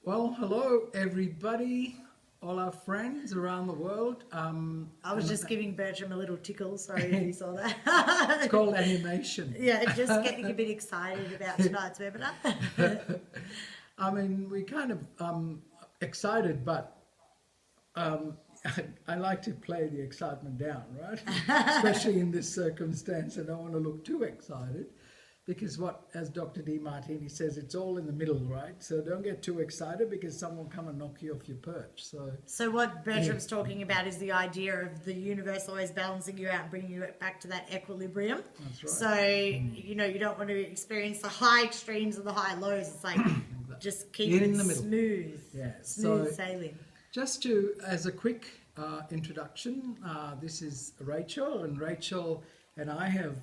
Well, hello everybody, all our friends around the world. I was just giving Bertram a little tickle. Sorry if you saw that. It's called animation. Yeah, just getting a bit excited about tonight's webinar. I mean, we kind of excited, but I like to play the excitement down, right? Especially in this circumstance, I don't want to look too excited. Because as Dr. Demartini says, it's all in the middle, right? So don't get too excited because someone will come and knock you off your perch. So what Bertram's talking about is the idea of the universe always balancing you out and bringing you back to that equilibrium. That's right. So, you don't want to experience the high extremes and the high lows. It's like, just keep it in the middle. Smooth. Yeah. Smooth sailing. Just as a quick introduction, this is Rachel, and Rachel and I have,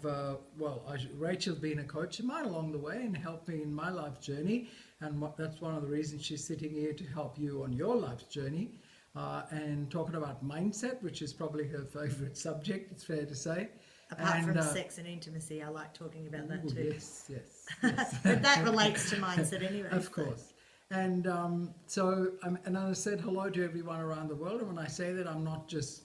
Rachel's been a coach of mine along the way and helped me in my life journey. And that's one of the reasons she's sitting here to help you on your life's journey. And talking about mindset, which is probably her favorite subject, it's fair to say. Apart from sex and intimacy, I like talking about that too. Yes. But that relates to mindset anyway. Of course. And and I said hello to everyone around the world. And when I say that, I'm not just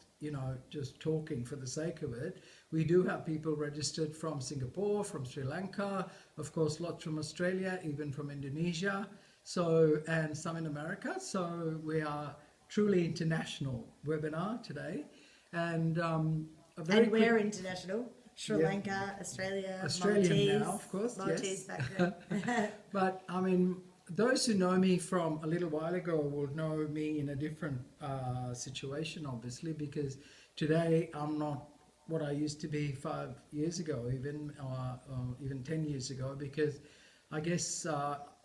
talking for the sake of it. We do have people registered from Singapore, from Sri Lanka, of course, lots from Australia, even from Indonesia, and some in America. So we are truly international webinar today. And we're international. Sri Lanka, Australia, Australian Maltese, now, of course, Maltese yes. background. But I mean, those who know me from a little while ago will know me in a different situation, obviously, because today I'm not what I used to be 5 years ago, even 10 years ago, because I guess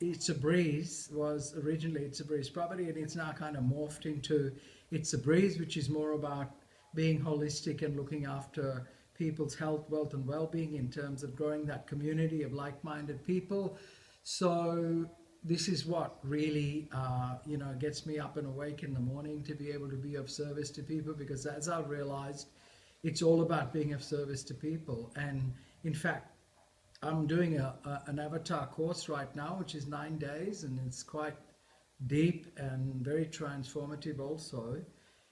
It's a Breeze was originally It's a Breeze property, and it's now kind of morphed into It's a Breeze, which is more about being holistic and looking after people's health, wealth, and well-being in terms of growing that community of like-minded people. So this is what really, gets me up and awake in the morning, to be able to be of service to people, because as I've realized, it's all about being of service to people. And in fact, I'm doing an avatar course right now, which is 9 days, and it's quite deep and very transformative also.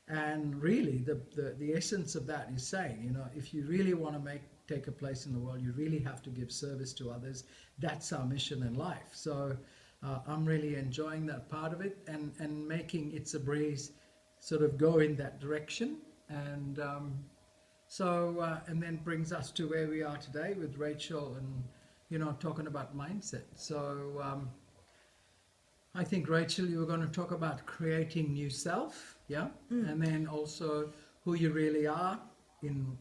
And really, the essence of that is saying, if you really want to take a place in the world, you really have to give service to others. That's our mission in life. So I'm really enjoying that part of it, and making It's a Breeze sort of go in that direction. And and then brings us to where we are today with Rachel and, talking about mindset. So I think, Rachel, you were going to talk about creating new self, yeah? And then also who you really are, in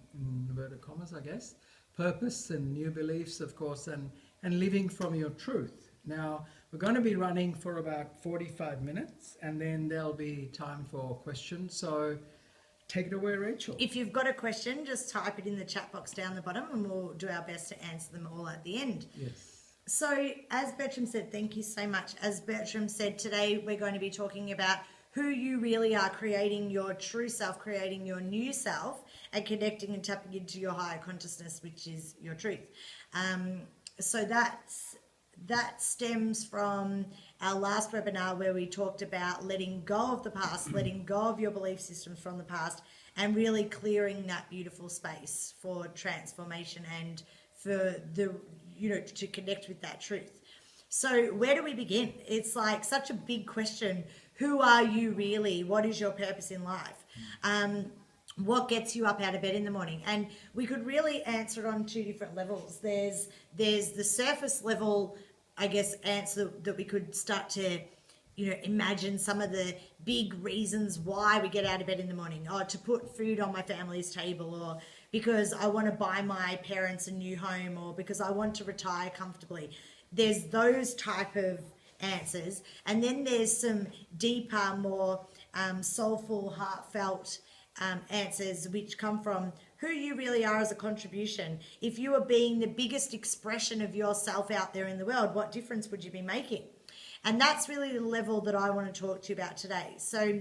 inverted commas, I guess, purpose and new beliefs, of course, and living from your truth. Now, we're going to be running for about 45 minutes, and then there'll be time for questions. So take it away, Rachel. If you've got a question, just type it in the chat box down the bottom, and we'll do our best to answer them all at the end. Yes. So, as Bertram said, thank you so much. As Bertram said, today we're going to be talking about who you really are, creating your true self, creating your new self, and connecting and tapping into your higher consciousness, which is your truth. So that stems from our last webinar, where we talked about letting go of the past, letting go of your belief systems from the past, and really clearing that beautiful space for transformation and for to connect with that truth. So where do we begin? It's like such a big question. Who are you really? What is your purpose in life? What gets you up out of bed in the morning? And we could really answer it on two different levels. There's the surface level, I guess, answer that we could start to, imagine some of the big reasons why we get out of bed in the morning. Or to put food on my family's table, or because I want to buy my parents a new home, or because I want to retire comfortably. There's those type of answers. And then there's some deeper, more soulful, heartfelt answers, which come from who you really are as a contribution. If you are being the biggest expression of yourself out there in the world, what difference would you be making? And that's really the level that I want to talk to you about today. So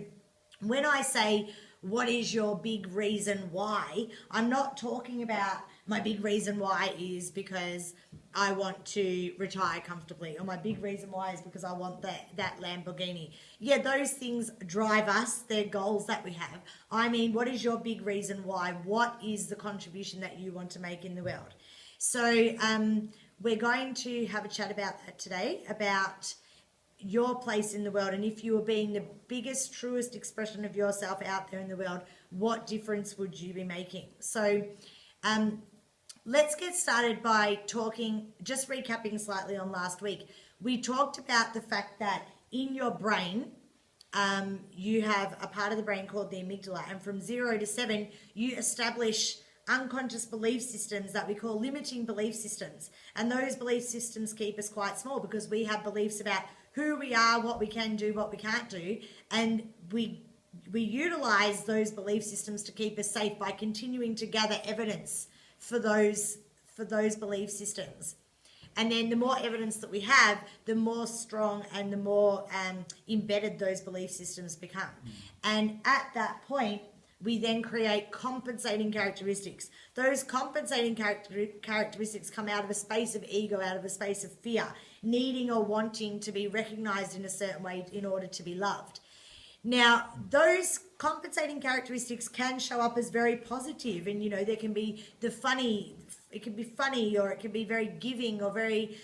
when I say, what is your big reason why, I'm not talking about my big reason why is because I want to retire comfortably, or my big reason why is because I want that Lamborghini. Yeah, those things drive us. They're goals that we have. I mean, what is your big reason why? What is the contribution that you want to make in the world? So we're going to have a chat about that today, about your place in the world, and if you were being the biggest, truest expression of yourself out there in the world, what difference would you be making? So let's get started by just recapping slightly on last week. We talked about the fact that in your brain, you have a part of the brain called the amygdala, and from 0 to 7, you establish unconscious belief systems that we call limiting belief systems. And those belief systems keep us quite small because we have beliefs about who we are, what we can do, what we can't do, and we utilize those belief systems to keep us safe by continuing to gather evidence for those belief systems. And then the more evidence that we have, the more strong and the more embedded those belief systems become. And at that point, we then create compensating characteristics. Those compensating characteristics come out of a space of ego, out of a space of fear, needing or wanting to be recognized in a certain way in order to be loved. Now, those compensating characteristics can show up as very positive, and there can be it can be funny, or it can be very giving, or very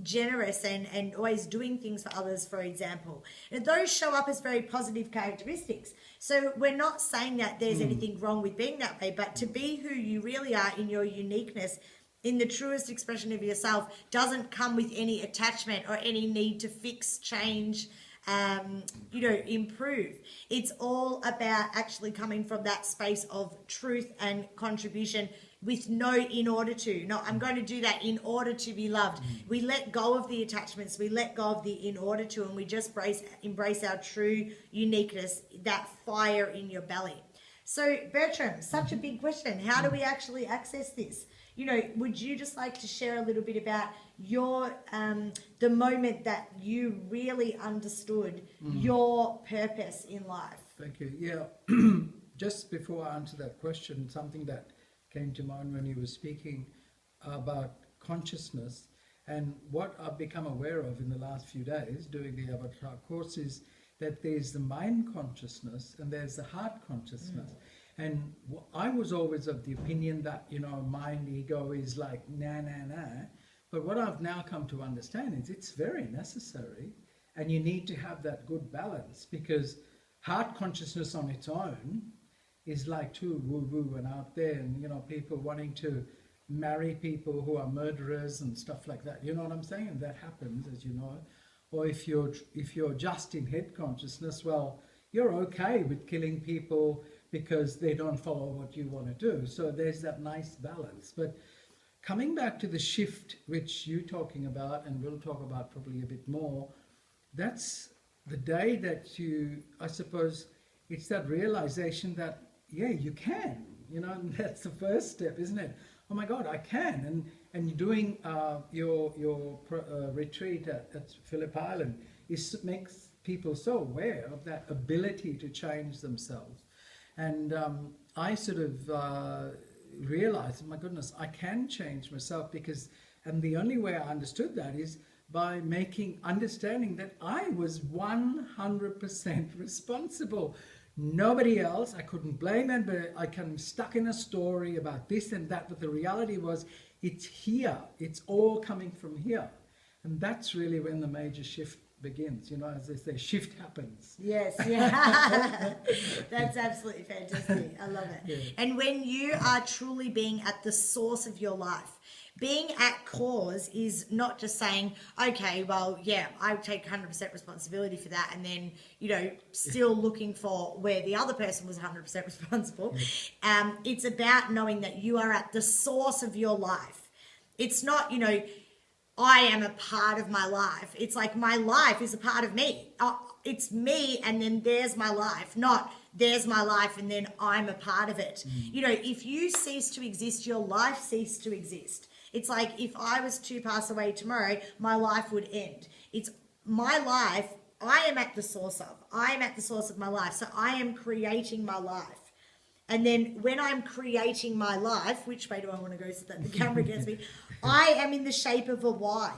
generous, and always doing things for others, for example. And those show up as very positive characteristics. So we're not saying that there's anything wrong with being that way, but to be who you really are in your uniqueness, in the truest expression of yourself, doesn't come with any attachment or any need to fix, change, improve. It's all about actually coming from that space of truth and contribution with no in order to. No, I'm going to do that in order to be loved. We let go of the attachments, we let go of the in order to, and we just embrace our true uniqueness, that fire in your belly. So Bertram, such a big question. How do we actually access this? Would you just like to share a little bit about your the moment that you really understood your purpose in life? Thank you. Yeah, just before I answer that question, something that came to mind when you were speaking about consciousness, and what I've become aware of in the last few days doing the Avatar course is that there's the mind consciousness and there's the heart consciousness. And I was always of the opinion that, mind, ego is like nah. But what I've now come to understand is it's very necessary, and you need to have that good balance, because heart consciousness on its own is like too woo-woo and out there, and, people wanting to marry people who are murderers and stuff like that. You know what I'm saying? And that happens, as you know. Or if you're just in head consciousness, well, you're okay with killing people because they don't follow what you want to do. So there's that nice balance. But coming back to the shift, which you're talking about, and we'll talk about probably a bit more, that's the day that I suppose, it's that realization that, yeah, you can, and that's the first step, isn't it? Oh my God, I can. And doing your retreat at Phillip Island makes people so aware of that ability to change themselves. And I sort of realized, my goodness, I can change myself, and the only way I understood that is by understanding that I was 100% responsible. Nobody else. I couldn't blame them, but I can stuck in a story about this and that. But the reality was, it's here. It's all coming from here. And that's really when the major shift begins. As they say, shift happens. Yes, yeah. That's absolutely fantastic. I love it. Yeah. And when you are truly being at the source of your life, being at cause is not just saying, okay, well, yeah, I take 100% responsibility for that, and then, still looking for where the other person was 100% responsible. It's about knowing that you are at the source of your life. It's not, I am a part of my life. It's like my life is a part of me. It's me, and then there's my life, not there's my life and then I'm a part of it. If you cease to exist, your life ceased to exist. It's like if I was to pass away tomorrow, my life would end. It's my life. I am at the source of. I am at the source of my life. So I am creating my life. And then when I'm creating my life, which way do I want to go so that the camera gets me? I am in the shape of a Y.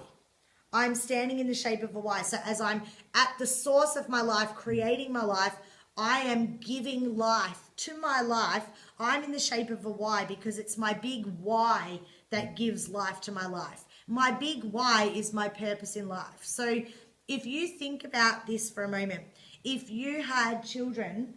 I'm standing in the shape of a Y. So as I'm at the source of my life, creating my life, I am giving life to my life. I'm in the shape of a Y because it's my big Y that gives life to my life. My big why is my purpose in life. So if you think about this for a moment, if you had children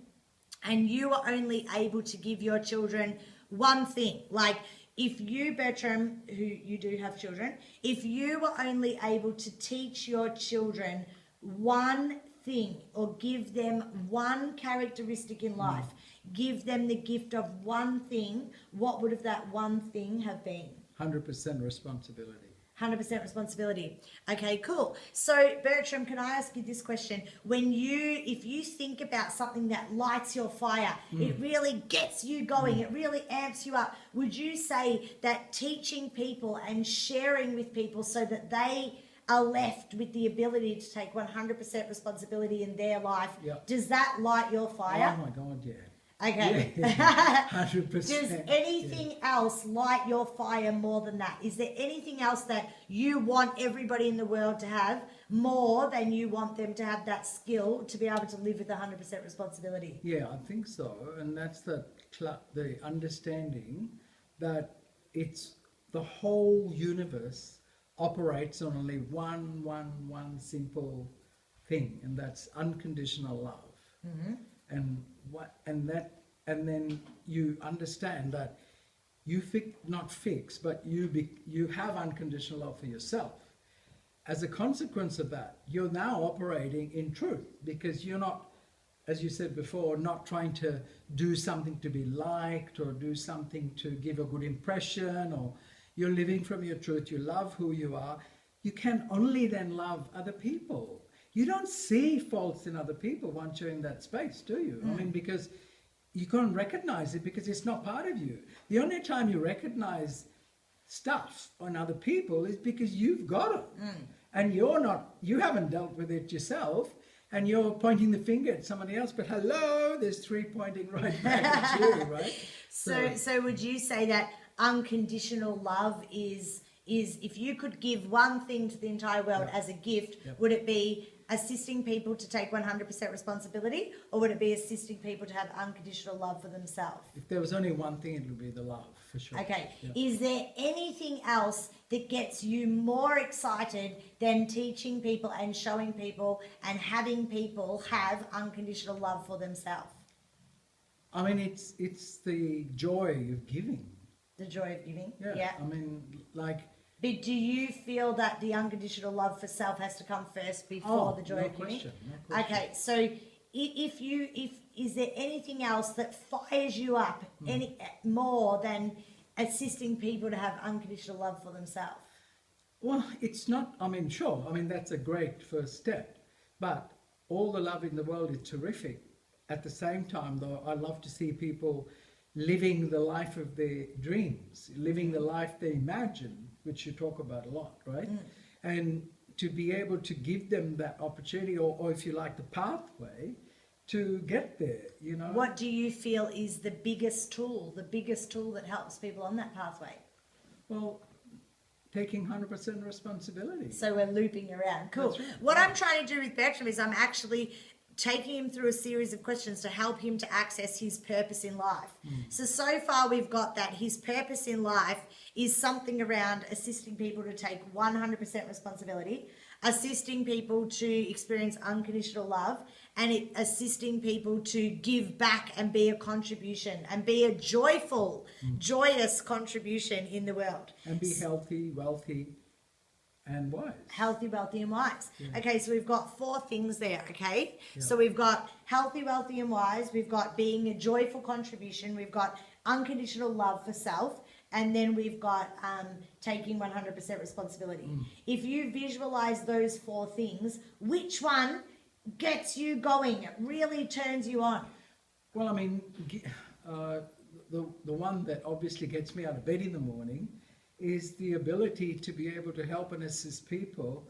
and you were only able to give your children one thing, like if you, Bertram, who you do have children, if you were only able to teach your children one thing or give them one characteristic in life, give them the gift of one thing, what would have that one thing have been? 100% responsibility. 100% responsibility. Okay, cool. So Bertram, can I ask you this question? If you think about something that lights your fire, it really gets you going, it really amps you up, would you say that teaching people and sharing with people so that they are left with the ability to take 100% responsibility in their life, does that light your fire? Oh my God, yeah. Okay. Yeah, 100%. Does anything else light your fire more than that? Is there anything else that you want everybody in the world to have more than you want them to have that skill to be able to live with 100% responsibility? Yeah, I think so. And that's the understanding that it's the whole universe operates on only one simple thing, and that's unconditional love. Mm-hmm. And then you understand that you you have unconditional love for yourself. As a consequence of that, you're now operating in truth because you're not, as you said before, not trying to do something to be liked or do something to give a good impression, or you're living from your truth. You love who you are. You can only then love other people. You don't see faults in other people once you're in that space, do you? I mean, because you can't recognize it because it's not part of you. The only time you recognize stuff on other people is because you've got it. And you haven't dealt with it yourself, and you're pointing the finger at somebody else, but hello, there's three pointing right back at you, right? So would you say that unconditional love is if you could give one thing to the entire world as a gift, would it be assisting people to take 100% responsibility, or would it be assisting people to have unconditional love for themselves? If there was only one thing, it would be the love, for sure. Okay. Yeah. Is there anything else that gets you more excited than teaching people and showing people and having people have unconditional love for themselves? I mean, it's the joy of giving. The joy of giving? Yeah. I mean, like... But do you feel that the unconditional love for self has to come first before the joy of giving? No question. Okay, so is there anything else that fires you up any more than assisting people to have unconditional love for themselves? Well, it's not, I mean, sure, I mean, that's a great first step, but all the love in the world is terrific. At the same time, though, I love to see people living the life of their dreams, living the life they imagine, which you talk about a lot, right? And to be able to give them that opportunity, or if you like, the pathway to get there, you know. What do you feel is the biggest tool that helps people on that pathway? Well, taking 100% responsibility. So we're looping around. Cool. That's right. What I'm trying to do with Bertram is I'm actually taking him through a series of questions to help him to access his purpose in life. So far we've got that his purpose in life is something around assisting people to take 100% responsibility, assisting people to experience unconditional love, and assisting people to give back and be a contribution and be a joyous contribution in the world. And be healthy, wealthy, and wise. Healthy, wealthy, and wise. Yeah. Okay, so we've got 4 things there, okay? Yeah. So we've got healthy, wealthy, and wise. We've got being a joyful contribution. We've got unconditional love for self. And then we've got taking 100% responsibility. If you visualize those 4 things, which one gets you going, really turns you on? Well, I mean, the one that obviously gets me out of bed in the morning is the ability to be able to help and assist people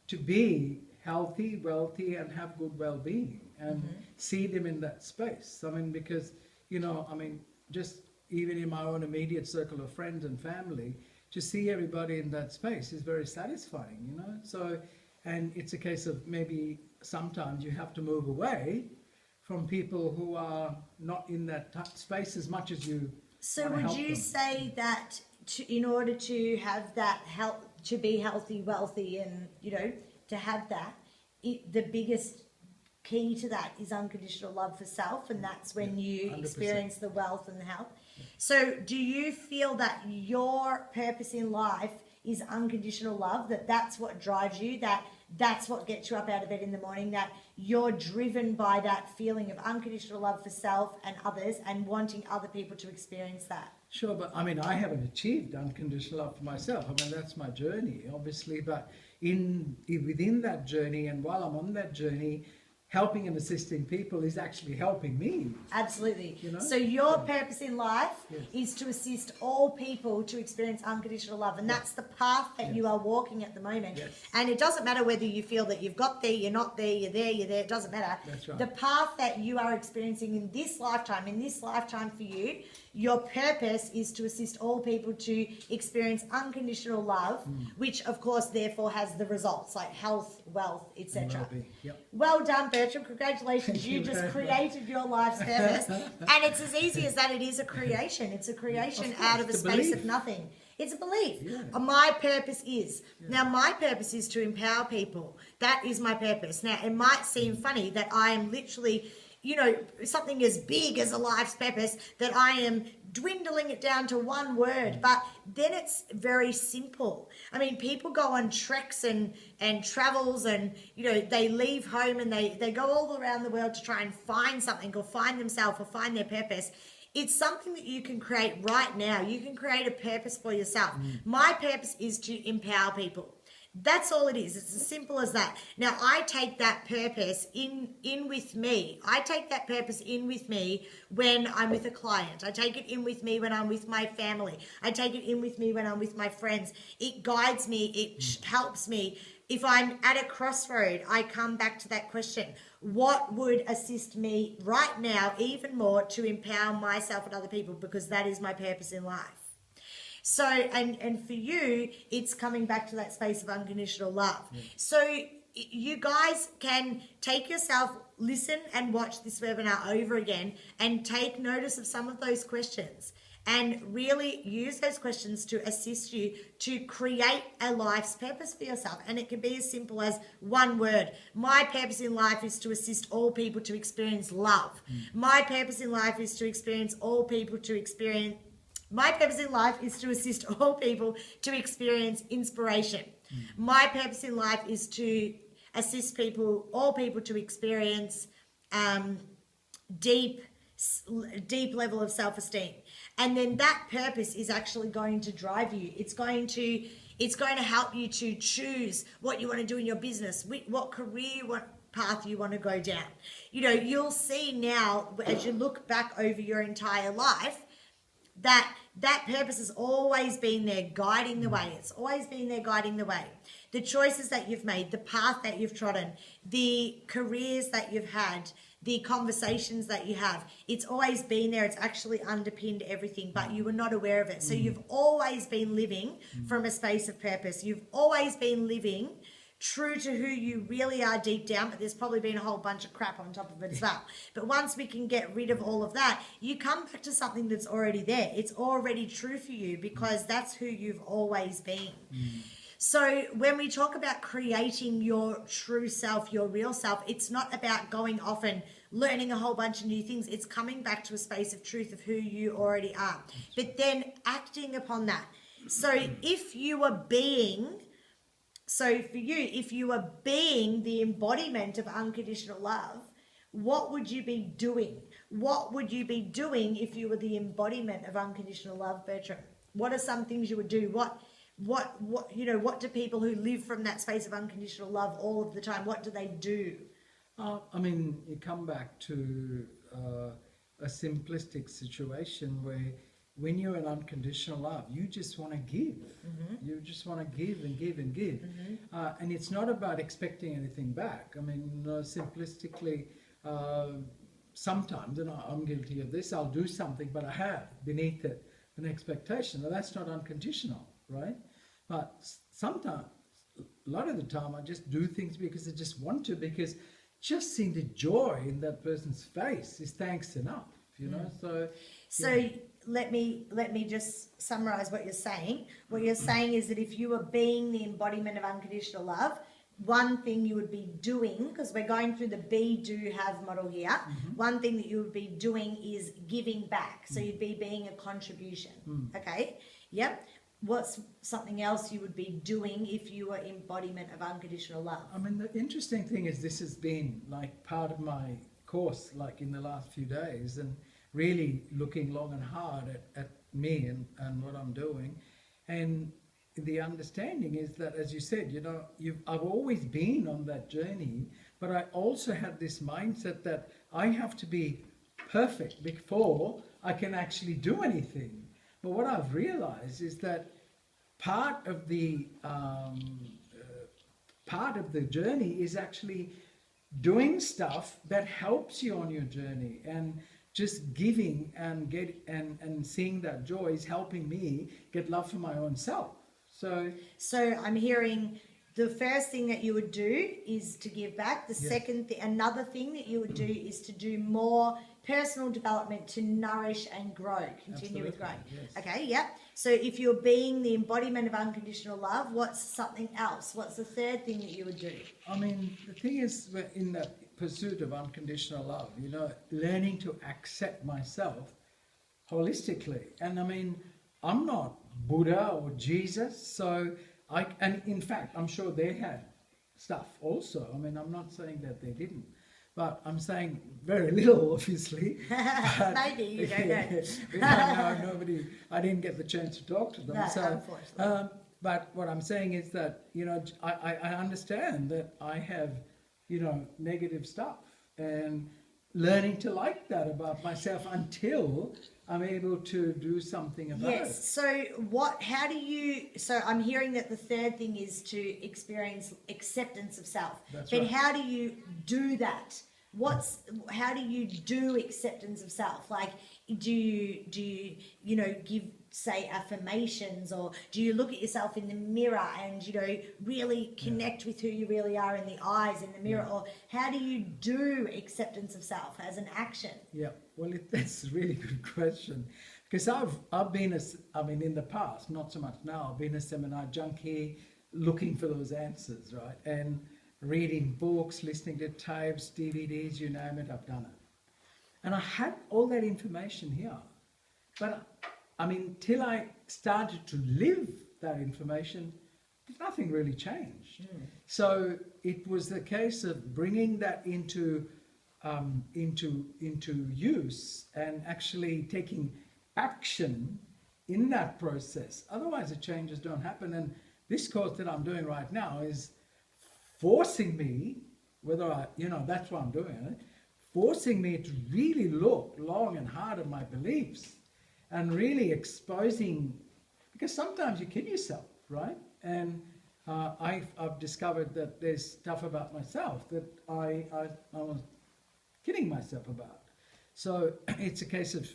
to be healthy, wealthy, and have good well-being, and see them in that space. I mean, because, you know, I mean, just even in my own immediate circle of friends and family, to see everybody in that space is very satisfying, you know. So, and it's a case of maybe sometimes you have to move away from people who are not in that space as much as you. So wanna would help you them. say that in order to have that health, to be healthy, wealthy, and to have that, the biggest key to that is unconditional love for self, and that's when you 100%. experience the wealth and the health. So do you feel that your purpose in life is unconditional love, that's what drives you, that's what gets you up out of bed in the morning, that you're driven by that feeling of unconditional love for self and others and wanting other people to experience that? Sure, but I mean, I haven't achieved unconditional love for myself. I mean, that's my journey, obviously. But within that journey, and while I'm on that journey, helping and assisting people is actually helping me. Absolutely. You know? So your purpose in life Yes. is to assist all people to experience unconditional love, and that's the path that you are walking at the moment. Yes. And it doesn't matter whether you feel that you've got there, you're not there, you're there, it doesn't matter. That's right. The path that you are experiencing in this lifetime for you, your purpose is to assist all people to experience unconditional love, which of course therefore has the results like health, wealth, etc. well-being. Yep. Well done, Bertram. Congratulations. Thank You you just very created your life's purpose. And it's as easy as that. It is a creation. It's a creation Of course, out of a it's a space belief. of nothing. It's a belief. Yeah. My purpose is. Now, my purpose is to empower people. That is my purpose. Now, it might seem funny that I am literally, something as big as a life's purpose, that I am dwindling it down to one word, but then it's very simple. I mean, people go on treks and travels, and they leave home and they go all around the world to try and find something or find themselves or find their purpose. It's something that you can create right now. You can create a purpose for yourself. My purpose is to empower people. That's all it is. It's as simple as that. Now, I take that purpose in with me. I take that purpose in with me when I'm with a client. I take it in with me when I'm with my family. I take it in with me when I'm with my friends. It guides me. It helps me. If I'm at a crossroad, I come back to that question. What would assist me right now even more to empower myself and other people? Because that is my purpose in life. So, and for you, it's coming back to that space of unconditional love. Yeah. So you guys can take yourself, listen and watch this webinar over again and take notice of some of those questions and really use those questions to assist you to create a life's purpose for yourself. And it can be as simple as one word. My purpose in life is to assist all people to experience love. My purpose in life is to experience all people to experience My purpose in life is to assist all people to experience inspiration. My purpose in life is to assist all people to experience deep level of self-esteem. And then that purpose is actually going to drive you. It's going to help you to choose what you want to do in your business, what career, what path you want to go down. You'll see now as you look back over your entire life, that purpose has always been there guiding the way. It's always been there guiding the way. The choices that you've made, the path that you've trodden, the careers that you've had, the conversations that you have, it's always been there. It's actually underpinned everything, but you were not aware of it. So you've always been living from a space of purpose. You've always been living true to who you really are deep down, but there's probably been a whole bunch of crap on top of it as well. But once we can get rid of all of that, you come back to something that's already there. It's already true for you because that's who you've always been. So when we talk about creating your true self, your real self, it's not about going off and learning a whole bunch of new things. It's coming back to a space of truth of who you already are, but then acting upon that. So if you are being... So for you, if you are being the embodiment of unconditional love, what would you be doing? What would you be doing if you were the embodiment of unconditional love, Bertram? What are some things you would do? What do people who live from that space of unconditional love all of the time, what do they do? You come back to a simplistic situation where when you're in unconditional love, you just want to give. You just want to give and give and give. And it's not about expecting anything back. Simplistically, sometimes, and I'm guilty of this, I'll do something, but I have beneath it an expectation. Now, that's not unconditional, right? But sometimes, a lot of the time, I just do things because I just want to, because just seeing the joy in that person's face is thanks enough, you know? So let me just summarize what you're saying. What you're saying is that if you are being the embodiment of unconditional love, one thing you would be doing, because we're going through the be, do, have model here, one thing that you would be doing is giving back. So you'd be being a contribution. Okay? Yep. What's something else you would be doing if you were embodiment of unconditional love? I mean, the interesting thing is this has been like part of my course, like in the last few days, and really looking long and hard at me and what I'm doing. And the understanding is that, as you said, you know, I've always been on that journey, but I also had this mindset that I have to be perfect before I can actually do anything. But what I've realized is that part of the journey is actually doing stuff that helps you on your journey, and just giving and seeing that joy is helping me get love for my own self. So I'm hearing the first thing that you would do is to give back. The second thing, another thing that you would do is to do more personal development to nourish and grow, continue with growing. Yes. Okay, yep. So if you're being the embodiment of unconditional love, what's something else? What's the third thing that you would do? I mean, the thing is, we're in the pursuit of unconditional love, you know, learning to accept myself holistically. And I mean, I'm not Buddha or Jesus, so and in fact, I'm sure they had stuff also. I mean, I'm not saying that they didn't, but I'm saying very little, obviously. Maybe, you don't know. We don't know, nobody, I didn't get the chance to talk to them. No, So, unfortunately. but what I'm saying is that, you know, I understand that I have, you know, negative stuff, and learning to like that about myself until I'm able to do something about it. Yes. So I'm hearing that the third thing is to experience acceptance of self. That's but right. how do you do that? How do you do acceptance of self? Like, do you give, say, affirmations, or do you look at yourself in the mirror and, you know, really connect with who you really are in the eyes in the mirror? Or how do you do acceptance of self as an action? Yeah, well, that's a really good question, because I've been in the past, not so much now, I've been a seminar junkie, looking for those answers, right? And reading books, listening to tapes, DVDs, you name it, I've done it. And I had all that information here, but I mean, till I started to live that information, nothing really changed. So it was the case of bringing that into use and actually taking action in that process. Otherwise, the changes don't happen. And this course that I'm doing right now is forcing me, that's why I'm doing it, forcing me to really look long and hard at my beliefs and really exposing, because sometimes you kill yourself, right? And I've discovered that there's stuff about myself that I was kidding myself about. So it's a case of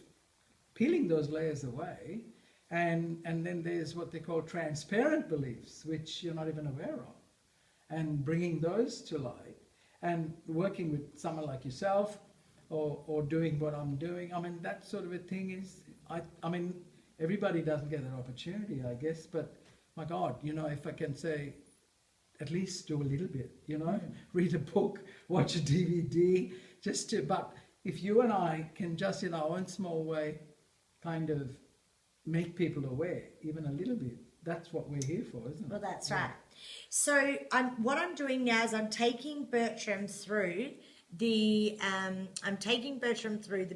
peeling those layers away, and then there's what they call transparent beliefs, which you're not even aware of, and bringing those to light, and working with someone like yourself, or doing what I'm doing. I mean, that sort of a thing is, I mean, everybody doesn't get that opportunity, I guess, but my God, you know, if I can say, at least do a little bit, you know, read a book, watch a DVD, but if you and I can just in our own small way kind of make people aware, even a little bit, that's what we're here for, isn't it? Well, that's right. So what I'm doing now is I'm taking Bertram through the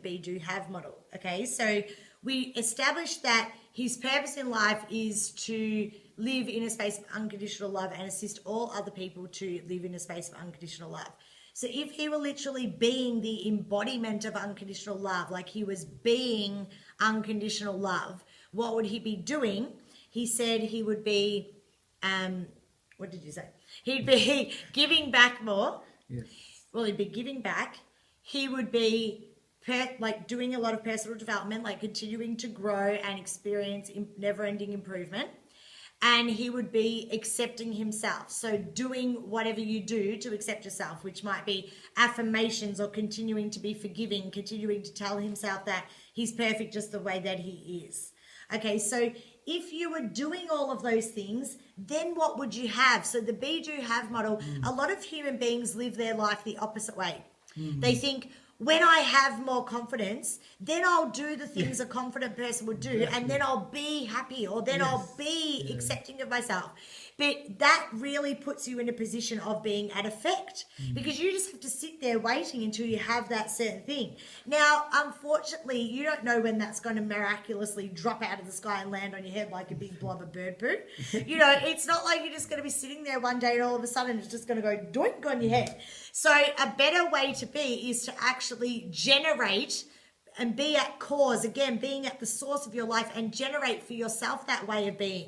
Be, Do, Have model. Okay, so we established that his purpose in life is to live in a space of unconditional love and assist all other people to live in a space of unconditional love. So if he were literally being the embodiment of unconditional love, like he was being unconditional love, what would he be doing? He said he would be, what did you say? He'd be giving back more. Yes. Well, he'd be giving back. He would be like doing a lot of personal development, like continuing to grow and experience never-ending improvement. And he would be accepting himself. So doing whatever you do to accept yourself, which might be affirmations or continuing to be forgiving, continuing to tell himself that he's perfect just the way that he is. Okay, so if you were doing all of those things, then what would you have? So the be, do, have model, a lot of human beings live their life the opposite way. They think, when I have more confidence, then I'll do the things a confident person would do, and then I'll be happy, or then I'll be accepting of myself. But that really puts you in a position of being at effect, because you just have to sit there waiting until you have that certain thing. Now, unfortunately, you don't know when that's going to miraculously drop out of the sky and land on your head like a big blob of bird poo. It's not like you're just going to be sitting there one day and all of a sudden it's just going to go doink on your head. So a better way to be is to actually generate and be at cause, again, being at the source of your life, and generate for yourself that way of being.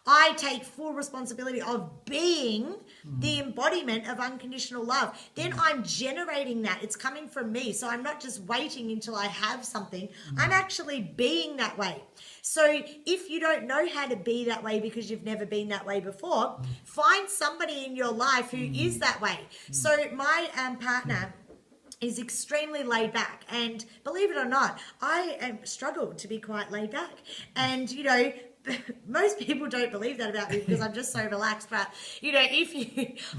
I take full responsibility of being the embodiment of unconditional love. Then I'm generating that. It's coming from me. So I'm not just waiting until I have something. I'm actually being that way. So if you don't know how to be that way because you've never been that way before, find somebody in your life who is that way. So my partner is extremely laid back, and believe it or not, I struggle to be quite laid back. And most people don't believe that about me because I'm just so relaxed. But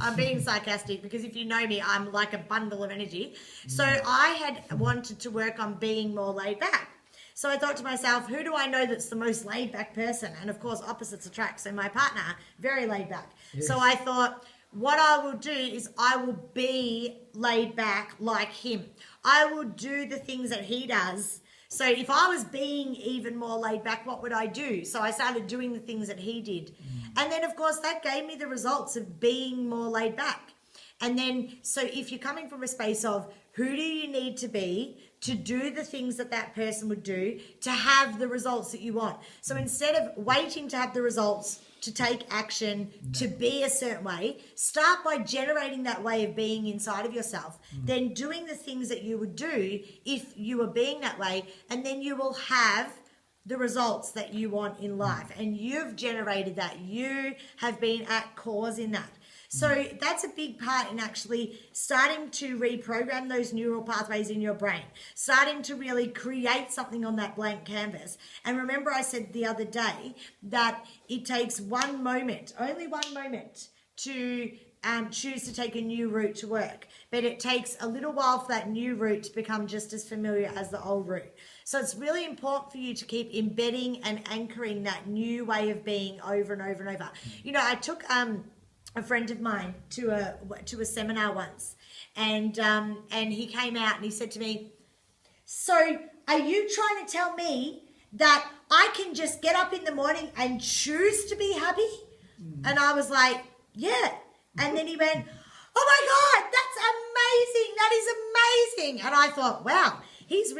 I'm being sarcastic, because if you know me, I'm like a bundle of energy. So I had wanted to work on being more laid back. So I thought to myself, who do I know that's the most laid back person? And of course, opposites attract. So my partner, very laid back. Yes. So I thought, what I will do is I will be laid back like him. I will do the things that he does. So if I was being even more laid back, what would I do? So I started doing the things that he did. And then, of course, that gave me the results of being more laid back. And then, so if you're coming from a space of who do you need to be to do the things that that person would do to have the results that you want? So instead of waiting to have the results, to take action, to be a certain way, start by generating that way of being inside of yourself, then doing the things that you would do if you were being that way, and then you will have the results that you want in life. And you've generated that. You have been at cause in that. So that's a big part in actually starting to reprogram those neural pathways in your brain, starting to really create something on that blank canvas. And remember, I said the other day that it takes one moment, only one moment, to choose to take a new route to work. But it takes a little while for that new route to become just as familiar as the old route. So it's really important for you to keep embedding and anchoring that new way of being over and over and over. I took a friend of mine to a seminar once, and he came out and he said to me, so are you trying to tell me that I can just get up in the morning and choose to be happy? And I was like, yeah. And then he went, oh my God, that's amazing. That is amazing. And I thought, wow, he's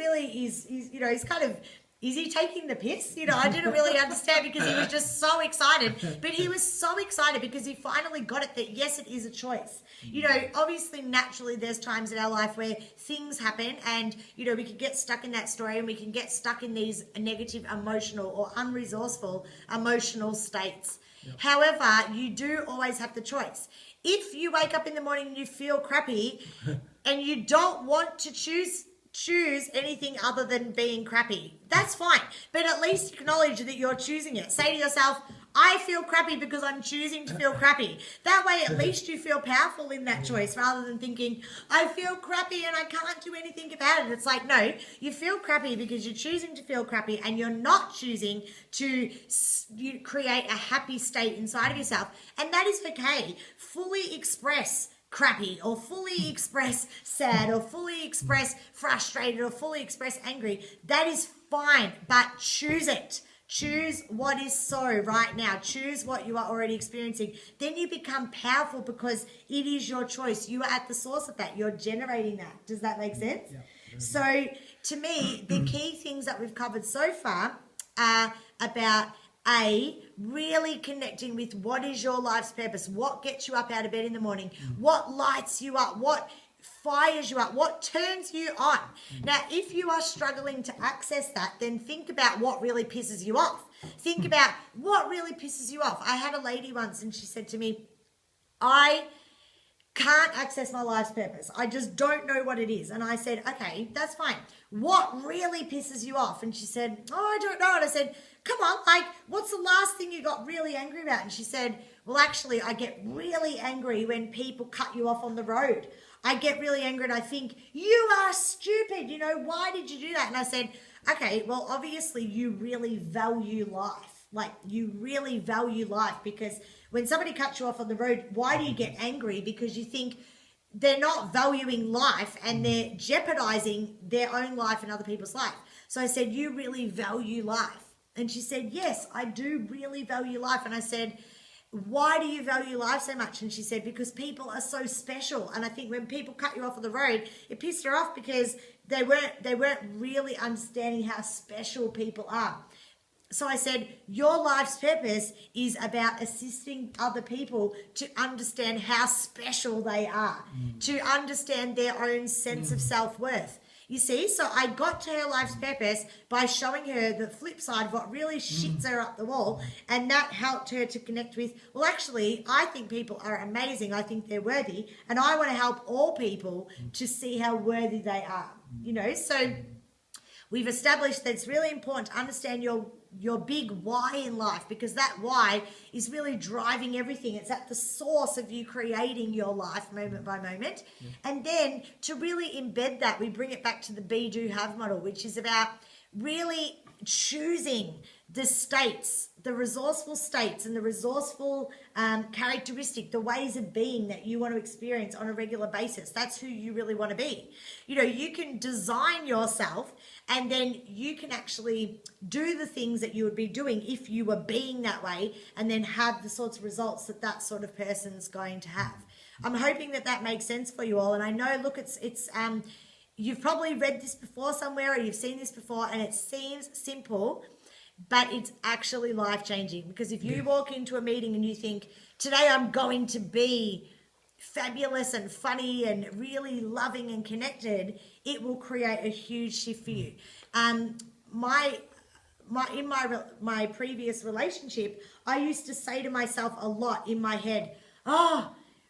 kind of, is he taking the piss? I didn't really understand, because he was just so excited. But he was so excited because he finally got it that, yes, it is a choice. Obviously, naturally, there's times in our life where things happen and, we can get stuck in that story, and we can get stuck in these negative emotional or unresourceful emotional states. Yep. However, you do always have the choice. If you wake up in the morning and you feel crappy and you don't want to choose anything other than being crappy, that's fine. But at least acknowledge that you're choosing it. Say to yourself, I feel crappy because I'm choosing to feel crappy. That way, at least you feel powerful in that choice, rather than thinking, I feel crappy and I can't do anything about it. It's like, no, you feel crappy because you're choosing to feel crappy, and you're not choosing to create a happy state inside of yourself. And that is okay. Fully express crappy, or fully express sad, or fully express frustrated, or fully express angry. That is fine, but choose it. Choose what is so right now. Choose what you are already experiencing. Then you become powerful because it is your choice. You are at the source of that. You're generating that. Does that make sense? Yeah. So to me, the key things that we've covered so far are about really connecting with what is your life's purpose, what gets you up out of bed in the morning, what lights you up, what fires you up, what turns you on. Now, if you are struggling to access that, then think about what really pisses you off. Think about what really pisses you off. I had a lady once and she said to me, I can't access my life's purpose. I just don't know what it is. And I said, okay, that's fine. What really pisses you off? And she said, oh, I don't know. And I said, come on, like, what's the last thing you got really angry about? And she said, well, actually, I get really angry when people cut you off on the road. I get really angry and I think, you are stupid. You know, why did you do that? And I said, okay, well, obviously you really value life. Like, you really value life, because when somebody cuts you off on the road, why do you get angry? Because you think they're not valuing life and they're jeopardizing their own life and other people's life. So I said, you really value life. And she said, yes, I do really value life. And I said, why do you value life so much? And she said, because people are so special. And I think when people cut you off on the road, it pissed her off because they weren't really understanding how special people are. So I said, your life's purpose is about assisting other people to understand how special they are, to understand their own sense of self-worth. You see, so I got to her life's purpose by showing her the flip side of what really shits her up the wall, and that helped her to connect with, well, actually, I think people are amazing. I think they're worthy, and I want to help all people to see how worthy they are, you know. So we've established that it's really important to understand your big why in life, because that why is really driving everything. It's at the source of you creating your life moment by moment. Yeah. And then to really embed that, we bring it back to the be, do, have model, which is about really choosing the states, the resourceful states and the resourceful characteristic, the ways of being that you want to experience on a regular basis. That's who you really want to be. You know, you can design yourself and then you can actually do the things that you would be doing if you were being that way, and then have the sorts of results that that sort of person's going to have. I'm hoping that that makes sense for you all. And I know, look, it's you've probably read this before somewhere, or you've seen this before, and it seems simple, but it's actually life-changing. Because if you walk into a meeting and you think, today I'm going to be fabulous and funny and really loving and connected, it will create a huge shift for you. In my previous relationship, I used to say to myself a lot in my head,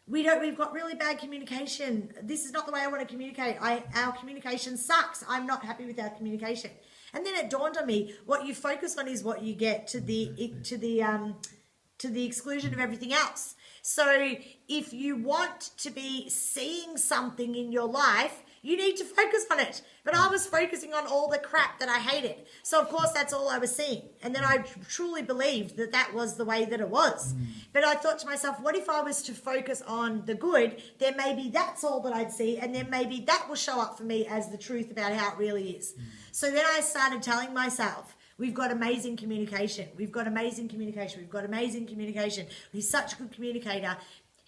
we've got really bad communication. This is not the way I want to communicate. Our communication sucks. I'm not happy with our communication. And then it dawned on me, what you focus on is what you get, to the exclusion of everything else. So if you want to be seeing something in your life, you need to focus on it. But I was focusing on all the crap that I hated. So of course that's all I was seeing. And then I truly believed that that was the way that it was. But I thought to myself, what if I was to focus on the good? Then maybe that's all that I'd see. And then maybe that will show up for me as the truth about how it really is. So then I started telling myself, we've got amazing communication. We've got amazing communication. We've got amazing communication. He's such a good communicator.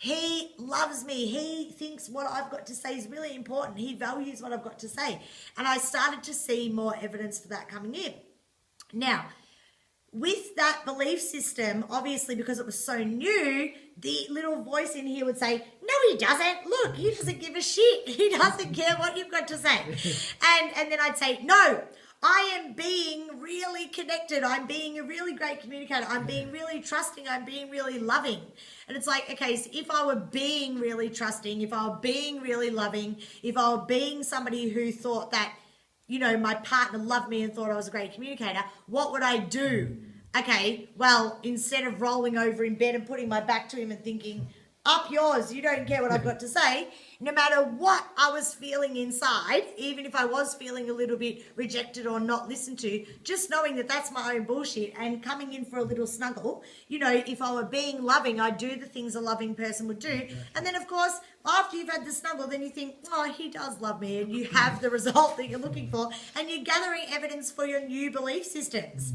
He loves me. He thinks what I've got to say is really important. He values what I've got to say. And I started to see more evidence for that coming in. Now, with that belief system, obviously because it was so new, the little voice in here would say, no, he doesn't. Look, he doesn't give a shit. He doesn't care what you've got to say. And then I'd say, no, I am being really connected. I'm being a really great communicator. I'm being really trusting. I'm being really loving. And it's like, okay, so if I were being really trusting, if I were being really loving, if I were being somebody who thought that, you know, my partner loved me and thought I was a great communicator, what would I do? Okay, well, instead of rolling over in bed and putting my back to him and thinking, up yours, you don't care what I've got to say, no matter what I was feeling inside, even if I was feeling a little bit rejected or not listened to, just knowing that that's my own bullshit and coming in for a little snuggle, you know, if I were being loving, I'd do the things a loving person would do. And then, of course, after you've had the snuggle, then you think, oh, he does love me, and you have the result that you're looking for, and you're gathering evidence for your new belief systems.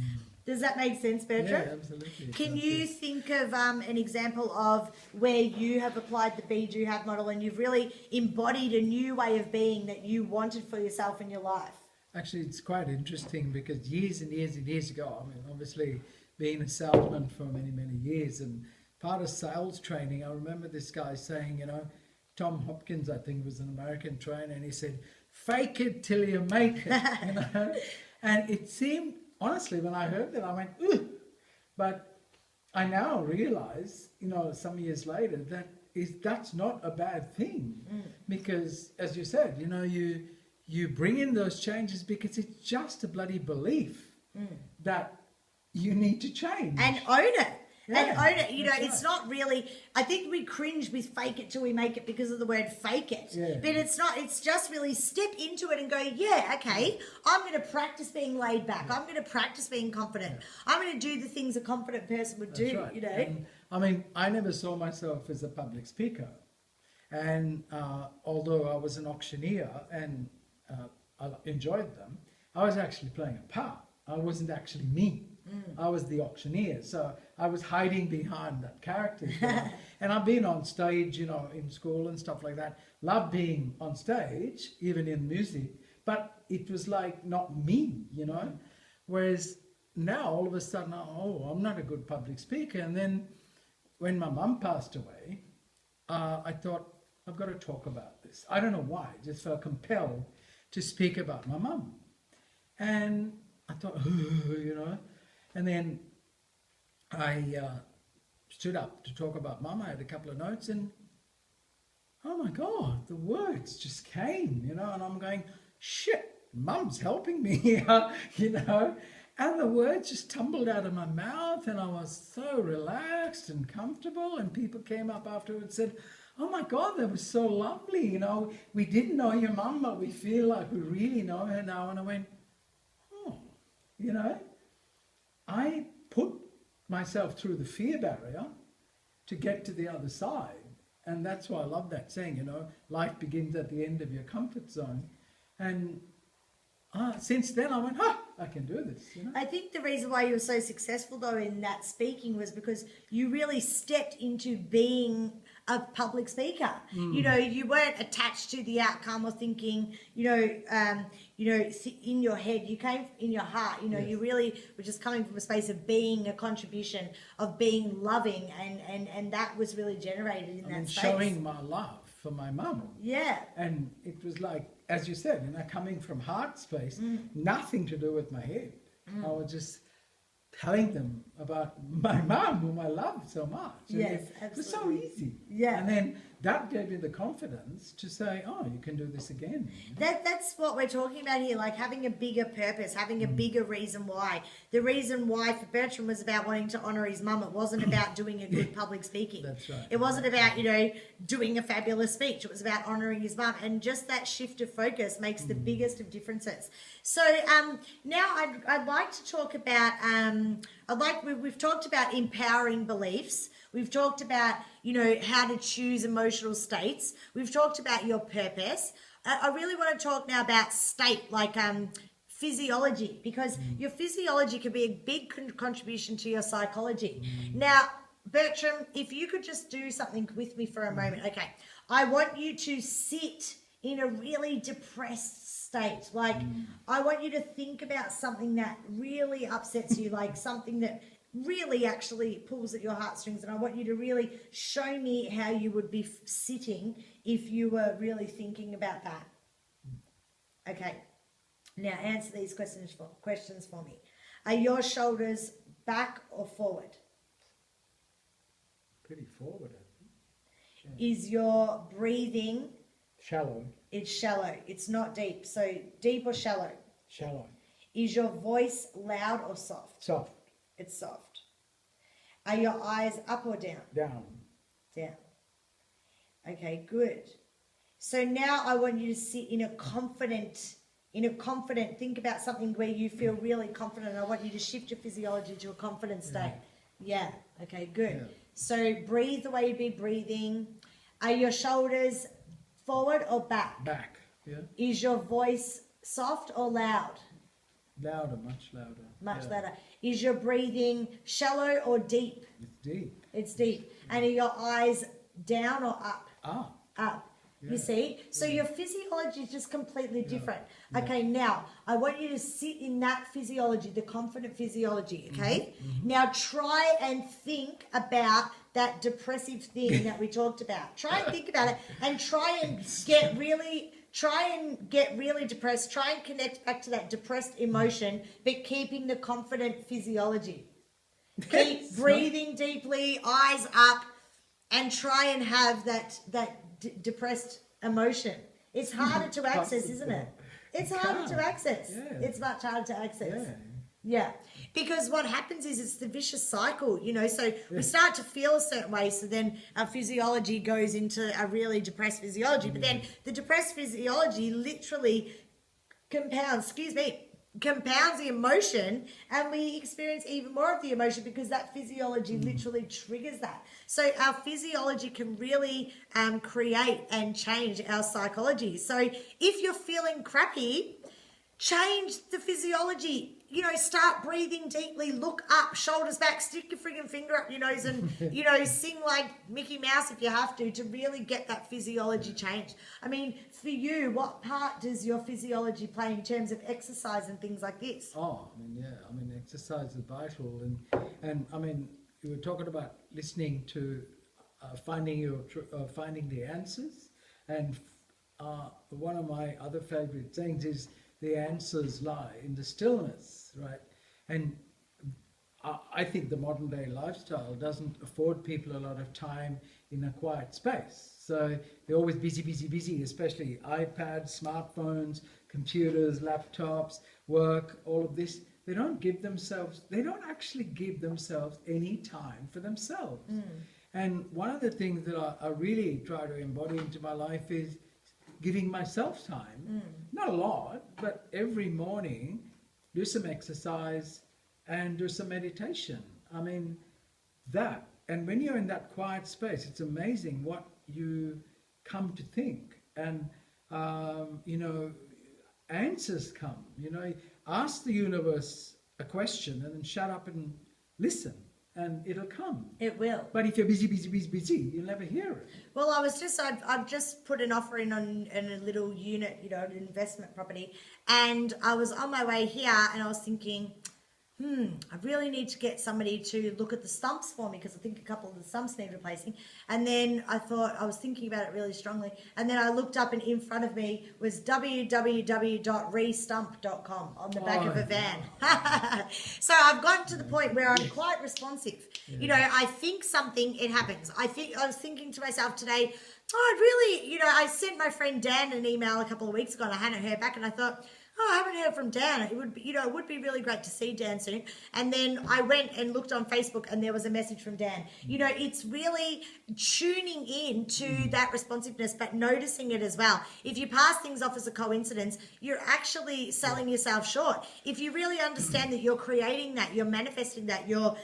Does that make sense, Bertram? Yeah, absolutely. Can you think of an example of where you have applied the Be, Do, Have model and you've really embodied a new way of being that you wanted for yourself in your life? Actually, it's quite interesting because years and years and years ago, I mean, obviously being a salesman for many, many years and part of sales training, I remember this guy saying, you know, Tom Hopkins, I think, was an American trainer, and he said, "Fake it till you make it." You know? And it seemed, honestly, when I heard that, I went, "Ugh." But I now realize, you know, some years later, that's not a bad thing, because, as you said, you know, you bring in those changes because it's just a bloody belief that you need to change and own it. Yeah, And own it. You know, that's it's right. not really, I think we cringe with fake it till we make it because of the word fake it. Yeah. But it's not, it's just really step into it and go, yeah, okay, I'm going to practice being laid back. I'm going to practice being confident. I'm going to do the things a confident person would do, That's right. you know. And, I mean, I never saw myself as a public speaker. And although I was an auctioneer and I enjoyed them, I was actually playing a part. I wasn't actually me. I was the auctioneer. So I was hiding behind that character. And I've been on stage, you know, in school and stuff like that. Love being on stage, even in music. But it was like not me, you know. Whereas now, all of a sudden, oh, I'm not a good public speaker. And then when my mum passed away, I thought, I've got to talk about this. I don't know why. I just felt compelled to speak about my mum. And I thought, you know. And then I stood up to talk about mum. I had a couple of notes and, oh my God, the words just came, you know. And I'm going, shit, mum's helping me here, you know. And the words just tumbled out of my mouth and I was so relaxed and comfortable. And people came up afterwards and said, oh my God, that was so lovely, you know. We didn't know your mum, but we feel like we really know her now. And I went, oh, you know. I put myself through the fear barrier to get to the other side. And that's why I love that saying, you know, life begins at the end of your comfort zone. And since then I went, I can do this, you know. I think the reason why you were so successful though in that speaking was because you really stepped into being a public speaker. You know, you weren't attached to the outcome or thinking, in your head. You came in your heart. You know, Yes. you really were just coming from a space of being a contribution, of being loving, and that was really generated in that space. Showing my love for my mum. Yeah. And it was like, as you said, you know, coming from heart space, nothing to do with my head. I was just telling them about my mum, whom I love so much. And Yes, it was so absolutely. easy. Yeah. And then that gave me the confidence to say, oh, you can do this again. That's what we're talking about here, like having a bigger purpose, having a bigger reason why. The reason why for Bertram was about wanting to honour his mum. It wasn't about doing a good public speaking. That's right. It wasn't about, you know, doing a fabulous speech. It was about honouring his mum. And just that shift of focus makes the biggest of differences. So now I'd like to talk about, we've talked about empowering beliefs. We've talked about, you know, how to choose emotional states. We've talked about your purpose. I really want to talk now about state, like physiology, because your physiology can be a big contribution to your psychology. Now, Bertram, if you could just do something with me for a moment. Okay, I want you to sit in a really depressed state. Like, I want you to think about something that really upsets you, like something that really actually pulls at your heartstrings, and I want you to really show me how you would be sitting if you were really thinking about that. Okay, now answer these questions for me. Are your shoulders back or forward? Pretty forward, I think. Is your breathing, Shallow. it's shallow, it's not deep, so deep or shallow? Shallow. Is your voice loud or soft? Soft. It's soft. Are your eyes up or down? Down. Down. Okay, good. So now I want you to sit in a confident, think about something where you feel really confident. I want you to shift your physiology to a confident state. Yeah. Okay, good. Yeah. So breathe the way you'd be breathing. Are your shoulders forward or back? Back. Yeah. Is your voice soft or loud? Louder, much louder. Much Yeah. louder. Is your breathing shallow or deep? It's deep. It's deep. And are your eyes down or up? Up. Yeah. You see? So your physiology is just completely different. Okay, now I want you to sit in that physiology, the confident physiology, okay? Now try and think about that depressive thing that we talked about. Try and think about it, and try and get really depressed. Try and connect back to that depressed emotion, but keeping the confident physiology. Keep breathing deeply, eyes up, and try and have that depressed emotion. It's harder to access, isn't it? It's harder to access. Yeah. It's much harder to access. Yeah. Yeah, because what happens is it's the vicious cycle, so we start to feel a certain way, so then our physiology goes into a really depressed physiology, but then the depressed physiology literally compounds the emotion, and we experience even more of the emotion because that physiology literally triggers that. So our physiology can really create and change our psychology. So if you're feeling crappy, change the physiology. Start breathing deeply, look up, shoulders back, stick your friggin' finger up your nose and, sing like Mickey Mouse if you have to really get that physiology changed. I mean, for you, what part does your physiology play in terms of exercise and things like this? Oh, exercise is vital. And I mean, you were talking about listening to finding the answers. And one of my other favorite things is, the answers lie in the stillness, right? And I think the modern day lifestyle doesn't afford people a lot of time in a quiet space. So they're always busy, especially iPads, smartphones, computers, laptops, work, all of this. They don't actually give themselves any time for themselves. And one of the things that I really try to embody into my life is giving myself time, not a lot, but every morning, do some exercise and do some meditation. I mean, that. And when you're in that quiet space, it's amazing what you come to think. And, answers come. Ask the universe a question and then shut up and listen. And it'll come. It will. But if you're busy, you'll never hear it. Well, I've just put an offer in on a little unit, an investment property, and I was on my way here, and I was thinking, I really need to get somebody to look at the stumps for me because I think a couple of the stumps need replacing. And then I was thinking about it really strongly, and then I looked up, and in front of me was www.restump.com on the back of a van. So I've gotten to the point where I'm quite responsive. I think something, it happens. I was thinking to myself today, I sent my friend Dan an email a couple of weeks ago and I hadn't heard back, and I thought, I haven't heard from Dan. It would be really great to see Dan soon. And then I went and looked on Facebook and there was a message from Dan. It's really tuning in to that responsiveness, but noticing it as well. If you pass things off as a coincidence, you're actually selling yourself short. If you really understand that you're creating that, you're manifesting that, you're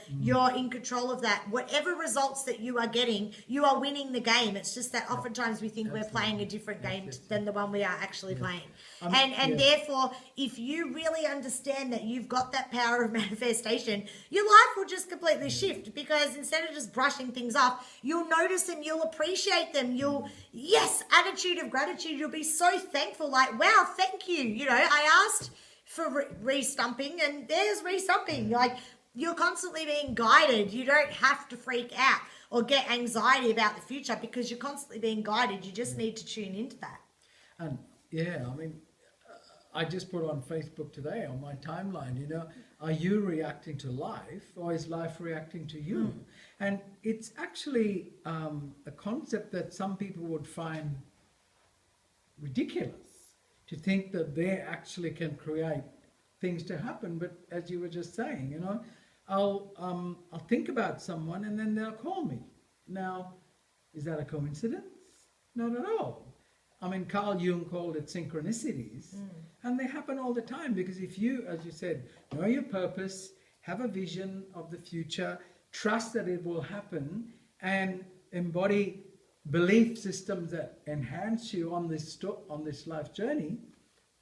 in control of that, whatever results that you are getting, you are winning the game. It's just that oftentimes we think we're playing a different game than the one we are actually playing. Therefore, if you really understand that you've got that power of manifestation, your life will just completely shift, because instead of just brushing things off, you'll notice them, you'll appreciate them, attitude of gratitude, you'll be so thankful, like, wow, thank you. I asked for re-stumping and there's re-stumping. Like, you're constantly being guided. You don't have to freak out or get anxiety about the future because you're constantly being guided. You just need to tune into that. And I just put on Facebook today on my timeline, are you reacting to life or is life reacting to you? And it's actually a concept that some people would find ridiculous, to think that they actually can create things to happen. But as you were just saying, I'll think about someone and then they'll call me. Now, is that a coincidence? Not at all. I mean, Carl Jung called it synchronicities, and they happen all the time, because if you, as you said, know your purpose, have a vision of the future, trust that it will happen, and embody belief systems that enhance you on this life journey,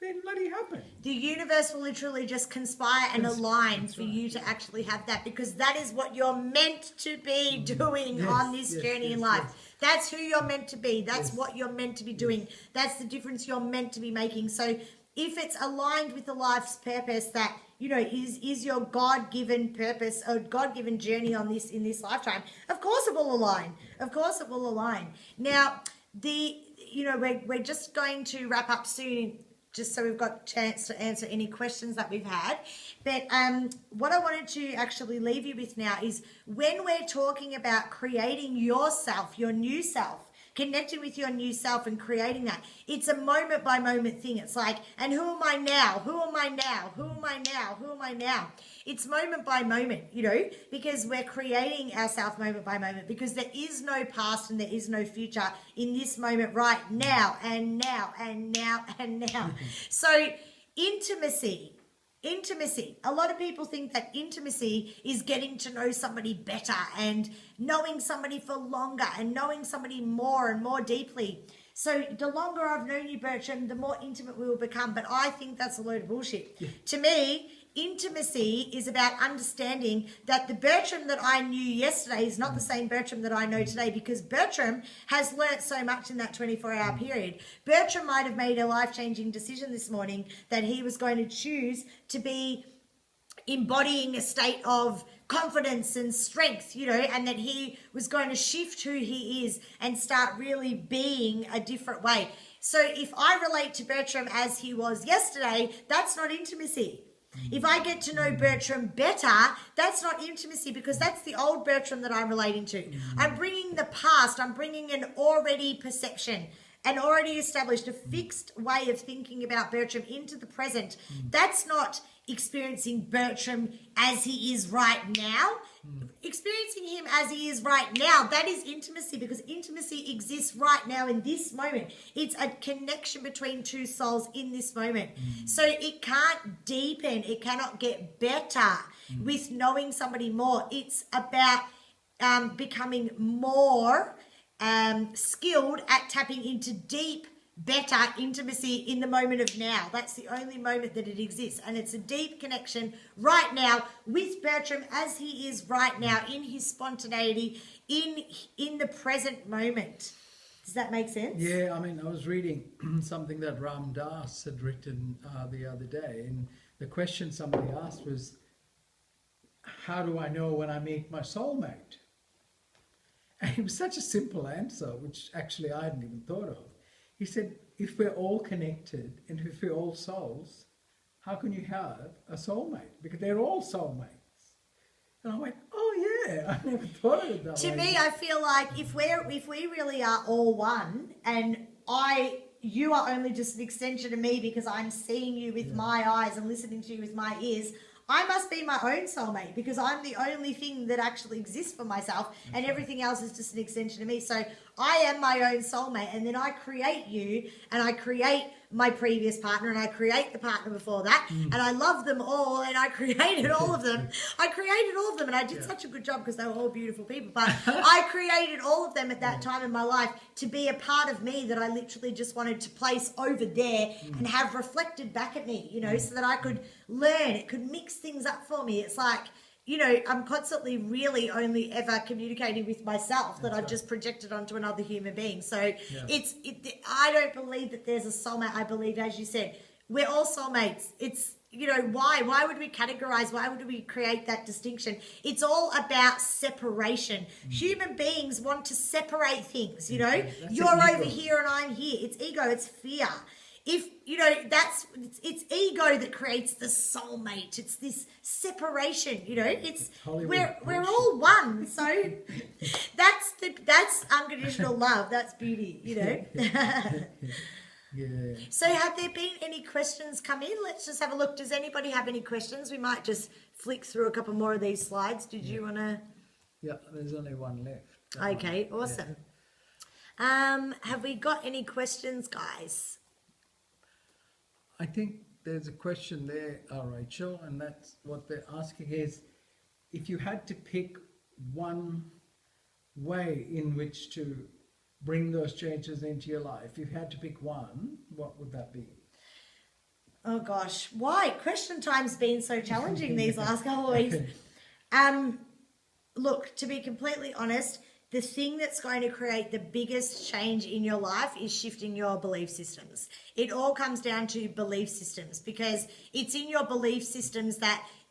then bloody happen. The universe will literally just conspire and align for you to actually have that, because that is what you're meant to be doing on this journey in life. That's who you're meant to be. That's what you're meant to be doing. That's the difference you're meant to be making. So if it's aligned with the life's purpose that is your God-given purpose or God-given journey on this in this lifetime? Of course it will align. Of course it will align. Now, we're just going to wrap up soon, just so we've got a chance to answer any questions that we've had. But what I wanted to actually leave you with now is when we're talking about creating yourself, your new self, connecting with your new self and creating that, it's a moment by moment thing. It's like, and who am I now? Who am I now? Who am I now? Who am I now? It's moment by moment, because we're creating ourselves moment by moment, because there is no past and there is no future in this moment right now and now and now and now. So intimacy, a lot of people think that intimacy is getting to know somebody better and knowing somebody for longer and knowing somebody more and more deeply. So the longer I've known you, Bertram, the more intimate we will become. But I think that's a load of bullshit. Yeah. To me, intimacy is about understanding that the Bertram that I knew yesterday is not the same Bertram that I know today, because Bertram has learnt so much in that 24-hour period. Bertram might have made a life-changing decision this morning that he was going to choose to be embodying a state of confidence and strength, and that he was going to shift who he is and start really being a different way. So if I relate to Bertram as he was yesterday, that's not intimacy. If I get to know Bertram better, that's not intimacy, because that's the old Bertram that I'm relating to. I'm bringing the past, I'm bringing an already perception, an already established, a fixed way of thinking about Bertram into the present. That's not experiencing Bertram as he is right now. Experiencing him as he is right now, that is intimacy, because intimacy exists right now in this moment. It's a connection between two souls in this moment. So it can't deepen, it cannot get better with knowing somebody more. It's about becoming more skilled at tapping into deep, better intimacy in the moment of now. That's the only moment that it exists, and it's a deep connection right now with Bertram as he is right now, in his spontaneity, in the present moment. Does that make sense? Yeah, I mean, I was reading something that Ram Dass had written the other day, and the question somebody asked was, how do I know when I meet my soulmate? And it was such a simple answer, which actually I hadn't even thought of. He said, if we're all connected and if we're all souls, how can you have a soulmate? Because they're all soulmates. And I went, oh yeah, I never thought of it that way. To me, I feel like if we really are all one, and you are only just an extension of me because I'm seeing you with my eyes and listening to you with my ears, I must be my own soulmate, because I'm the only thing that actually exists for myself, and everything else is just an extension of me. So I am my own soulmate, and then I create you, and I create my previous partner, and I create the partner before that, and I love them all, and I created all of them. And I did such a good job because they were all beautiful people, but I created all of them at that time in my life to be a part of me that I literally just wanted to place over there and have reflected back at me, so that I could learn. It could mix things up for me. It's like, I'm constantly really only ever communicating with myself that I've just projected onto another human being. So I don't believe that there's a soulmate. I believe, as you said, we're all soulmates. It's, why would we categorize? Why would we create that distinction? It's all about separation. Human beings want to separate things, You're over here and I'm here. It's ego, it's fear. If it's ego that creates the soulmate. It's this separation, it's we're all one. So that's unconditional love. That's beauty, Yeah. So have there been any questions come in? Let's just have a look. Does anybody have any questions? We might just flick through a couple more of these slides. Did you want to? Yeah, there's only one left. Okay, awesome. Yeah. Have we got any questions, guys? I think there's a question there, Rachel, and that's what they're asking is, if you had to pick one way in which to bring those changes into your life, if you had to pick one, what would that be? Oh gosh, why? Question time's been so challenging these last couple of weeks. Look, to be completely honest, the thing that's going to create the biggest change in your life is shifting your belief systems. It all comes down to belief systems, because it's in your belief systems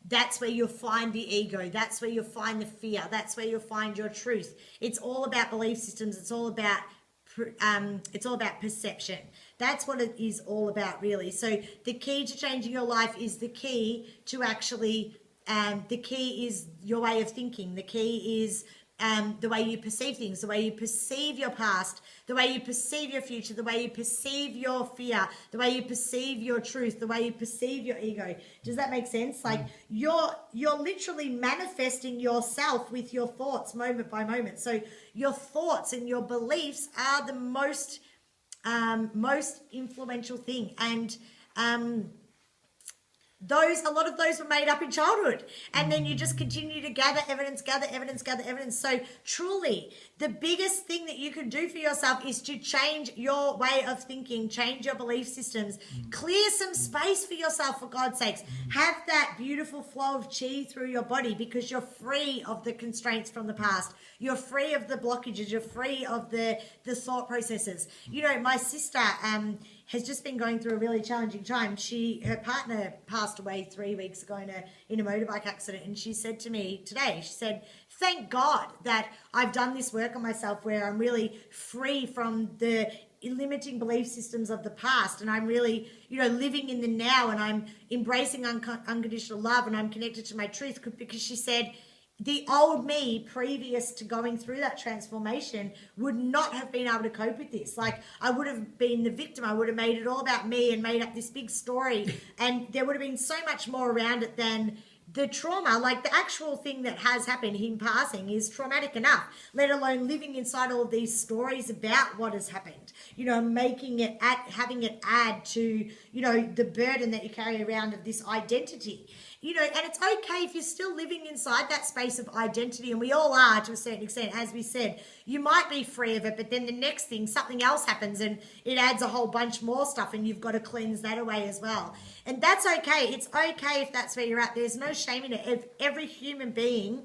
that's where you'll find the ego. That's where you'll find the fear. That's where you'll find your truth. It's all about belief systems. It's all about perception. That's what it is all about, really. So the key to changing your life is the key to actually, the key is your way of thinking. The key is the way you perceive things, the way you perceive your past, the way you perceive your future, the way you perceive your fear, the way you perceive your truth, the way you perceive your ego. Does that make sense? Like you're literally manifesting yourself with your thoughts moment by moment. So your thoughts and your beliefs are the most influential thing. And a lot of those were made up in childhood, and then you just continue to gather evidence. So truly, the biggest thing that you can do for yourself is to change your way of thinking, change your belief systems, clear some space for yourself, for God's sakes. Have that beautiful flow of chi through your body, because you're free of the constraints from the past. You're free of the blockages. You're free of the thought processes. You know, my sister has just been going through a really challenging time. Her partner passed away 3 weeks ago in a motorbike accident, and she said to me today, she said, thank God that I've done this work on myself where I'm really free from the limiting belief systems of the past, and I'm really, living in the now, and I'm embracing unconditional love, and I'm connected to my truth, because she said, the old me previous to going through that transformation would not have been able to cope with this. Like, I would have been the victim. I would have made it all about me and made up this big story. And there would have been so much more around it than the trauma. Like, the actual thing that has happened, him passing, is traumatic enough, let alone living inside all of these stories about what has happened, having it add to, the burden that you carry around of this identity. And it's okay if you're still living inside that space of identity, and we all are to a certain extent. As we said, you might be free of it, but then the next thing, something else happens and it adds a whole bunch more stuff, and you've got to cleanse that away as well. And that's okay. It's okay if that's where you're at. There's no shame in it. If every human being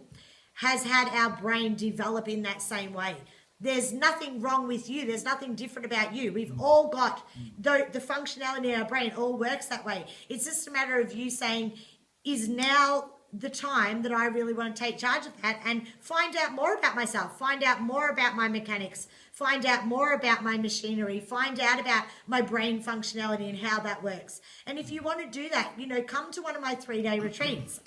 has had our brain develop in that same way. There's nothing wrong with you. There's nothing different about you. We've all got the functionality in our brain all works that way. It's just a matter of you saying, is now the time that I really want to take charge of that and find out more about myself, find out more about my mechanics, find out more about my machinery, find out about my brain functionality and how that works. And if you want to do that, come to one of my 3-day retreats,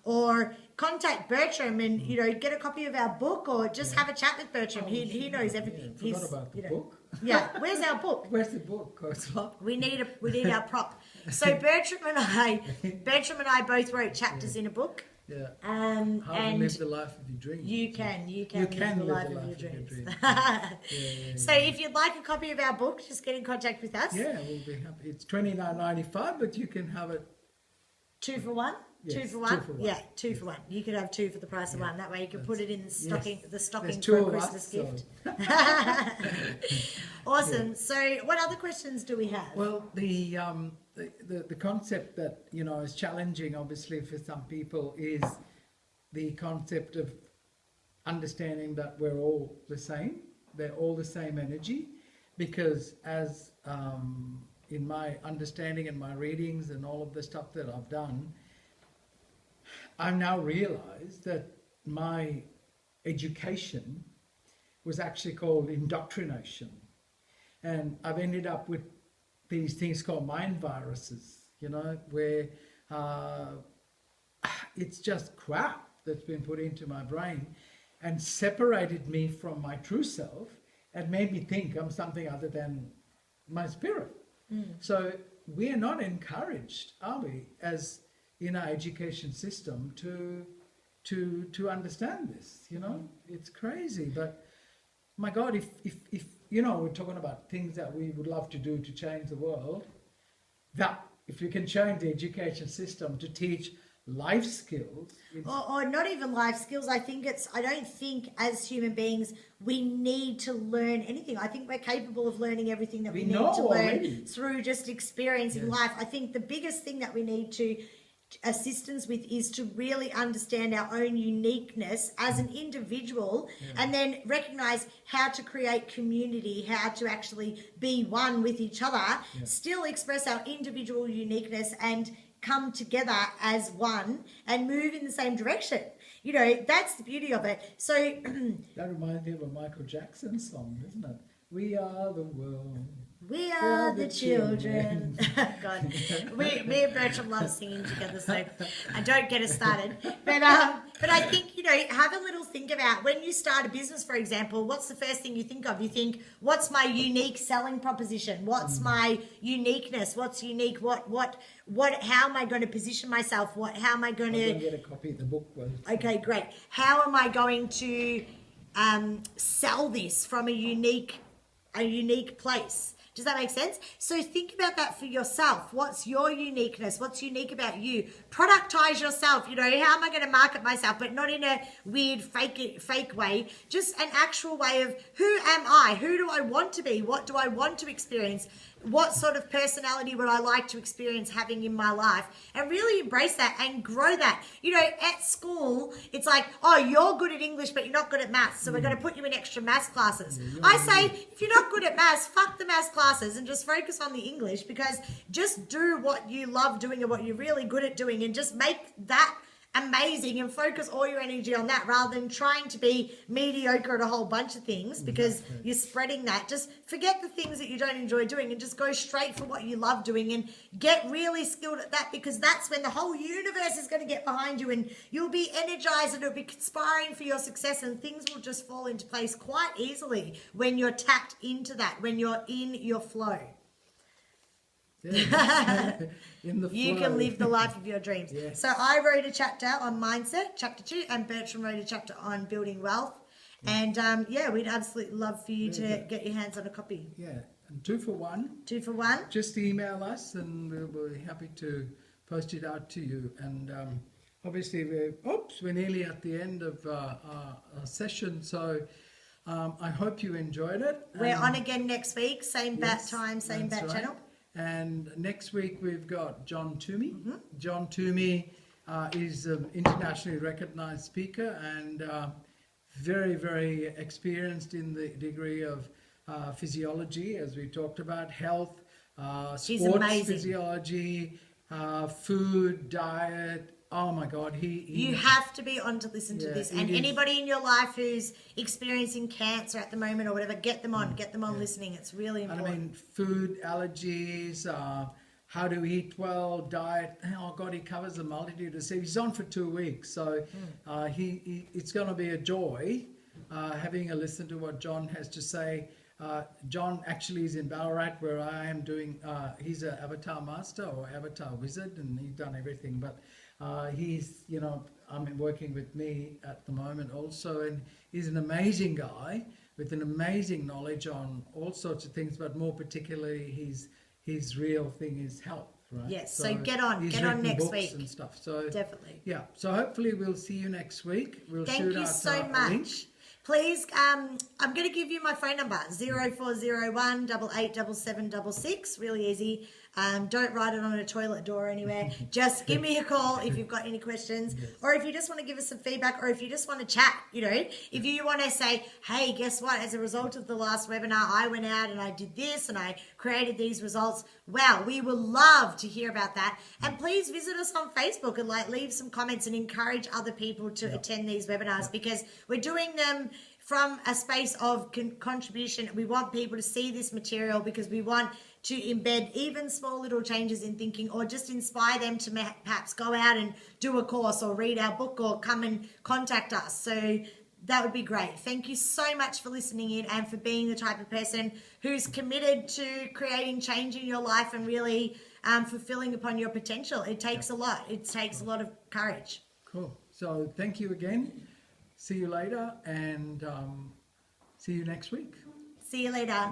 or contact Bertram and, get a copy of our book, or just have a chat with Bertram. He knows everything. Yeah, forgot about the book. Yeah, where's our book? Where's the book? We need our prop. So Bertram and I both wrote chapters in a book. Yeah. How to live the life of your dreams. You can live the life of your dreams. So if you'd like a copy of our book, just get in contact with us. Yeah, we'll be happy. It's $29.95, but you can have it 2 for 1. Yes, 2 for 1. 2 for 1. Yeah, 2 for 1. You could have 2 for the price of 1. That way you can put it in the stocking. Yes. The stocking There's for a 2 of us, Christmas gift. Awesome. Yeah. So what other questions do we have? Well, the concept that is challenging, obviously, for some people is the concept of understanding that we're all the same. They're all the same energy, because as in my understanding and my readings and all of the stuff that I've done, I've now realized that my education was actually called indoctrination. And I've ended up with these things called mind viruses, where it's just crap that's been put into my brain and separated me from my true self and made me think I'm something other than my spirit. So we are not encouraged, are we, as in our education system, to understand this. It's crazy. But my God, if we're talking about things that we would love to do to change the world, that if we can change the education system to teach life skills, or not even life skills. I don't think as human beings we need to learn anything. I think we're capable of learning everything that we need to learn through just experiencing life. I think the biggest thing that we need to assistance with is to really understand our own uniqueness as an individual, and then recognize how to create community, how to actually be one with each other, still express our individual uniqueness and come together as one and move in the same direction. You know, that's the beauty of it. So That reminds me of a Michael Jackson song, doesn't it? We are the world. we are the children. God, me and Bertram love singing together, so don't get us started. But I think, you know, have a little think about when you start a business, for example, what's the first thing you think of? You think, what's my unique selling proposition? What's my uniqueness? What's unique? What? How am I going to position myself? How am I going I'm to? going to get a copy of the book. Okay, great. How am I going to sell this from a unique place? Does that make sense? So think about that for yourself. What's your uniqueness? What's unique about you? Productize yourself. You know, how am I going to market myself, but not in a weird fake way, just an actual way of who am I? Who do I want to be? What do I want to experience? What sort of personality would I like to experience having in my life? And really embrace that and grow that. You know, at school, it's like, oh, you're good at English, but you're not good at maths, so we're going to put you in extra maths classes. I say, if you're not good at maths, fuck the maths classes and just focus on the English, because just do what you love doing and what you're really good at doing, and just make that amazing and focus all your energy on that, rather than trying to be mediocre at a whole bunch of things, because you're spreading that. Just forget the things that you don't enjoy doing and just go straight for what you love doing and get really skilled at that, because that's when the whole universe is going to get behind you and you'll be energized and it'll be conspiring for your success, and things will just fall into place quite easily when you're tapped into that, when you're in your flow. In the You flow. can live the life of your dreams. Yes. So I wrote a chapter on mindset, chapter 2, and Bertram wrote a chapter on building wealth. And we'd absolutely love for you to get your hands on a copy. Yeah, and 2 for 1. 2 for 1. Just email us and we'll be happy to post it out to you. And obviously we're nearly at the end of our session, so I hope you enjoyed it. We're on again next week, same bat Yes, time, same that's bat right. channel. And next week we've got John Toomey. Mm-hmm. John Toomey is an internationally recognized speaker and very, very experienced in the degree of physiology, as we talked about, health, She's sports amazing. physiology, food, diet. Oh my God, You have to be on to listen to Yeah, this. it And is. anybody in your life who's experiencing cancer at the moment or whatever, get them on listening. It's really And important. I mean, food allergies, how to eat well, diet. Oh God, he covers a multitude of things. He's on for 2 weeks, so it's going to be a joy having a listen to what John has to say. John actually is in Ballarat, where I am doing. He's an avatar master or avatar wizard, and he's done everything. But he's, I'm working with me at the moment also, and he's an amazing guy with an amazing knowledge on all sorts of things, but more particularly his real thing is health, right? Yes, so get on he's get on written next books week. and stuff. So Definitely. yeah. So hopefully we'll see you next week. We'll Thank shoot you out so a much. link. Please, I'm going to give you my phone number, 0401 887766. Really easy. Don't write it on a toilet door anywhere. Just give me a call if you've got any questions, or if you just want to give us some feedback, or if you just want to chat, if you want to say, hey, guess what? As a result of the last webinar, I went out and I did this and I created these results. Wow, we would love to hear about that. And please visit us on Facebook and leave some comments and encourage other people to attend these webinars, because we're doing them from a space of contribution. We want people to see this material because we want to embed even small little changes in thinking, or just inspire them to perhaps go out and do a course or read our book or come and contact us. So that would be great. Thank you so much for listening in and for being the type of person who's committed to creating change in your life and really fulfilling upon your potential. It takes a lot. It takes a lot of courage. Cool. So thank you again. See you later, and see you next week. See you later.